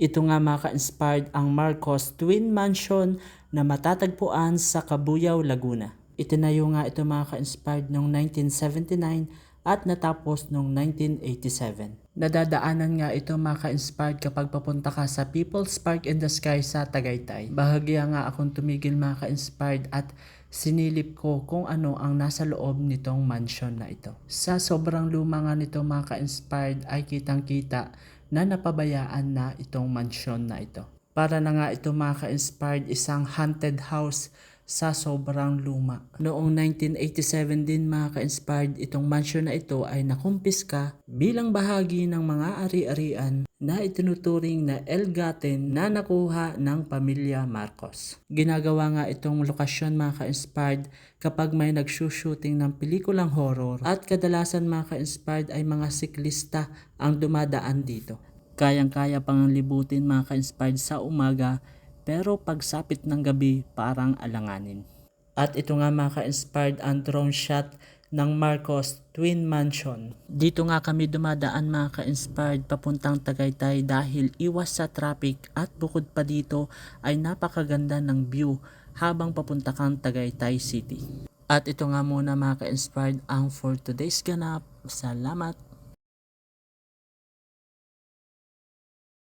Ito nga mga ka-inspired ang Marcos Twin Mansion na matatagpuan sa Cabuyao, Laguna. Itinayo nga ito mga ka-inspired noong 1979 at natapos noong 1987. Nadadaanan nga ito mga ka-inspired kapag papunta ka sa People's Park in the Sky sa Tagaytay. Bahagya nga akong tumigil mga ka-inspired at sinilip ko kung ano ang nasa loob nitong mansion na ito. Sa sobrang luma nga nito mga ka-inspired ay kitang-kita na napabayaan na itong mansion na ito. Para na nga ito mga ka-inspired isang haunted house sa sobrang luma. Noong 1987 din mga ka-inspired itong mansion na ito ay nakumpiska bilang bahagi ng mga ari-arian na itinuturing na ill-gotten na nakuha ng pamilya Marcos. Ginagawa nga itong lokasyon mga ka-inspired kapag may nagsushooting ng pelikulang horror at kadalasan mga ka-inspired ay mga siklista ang dumadaan dito. Kayang-kaya pang libutin mga ka-inspired sa umaga pero pagsapit ng gabi parang alanganin. At ito nga mga ka-inspired ang drone shot ng Marcos Twin Mansion. Dito nga kami dumadaan mga ka-inspired papuntang Tagaytay dahil iwas sa traffic at bukod pa dito ay napakaganda ng view habang papunta kang Tagaytay City. At ito nga muna mga ka-inspired ang for today's ganap. Salamat!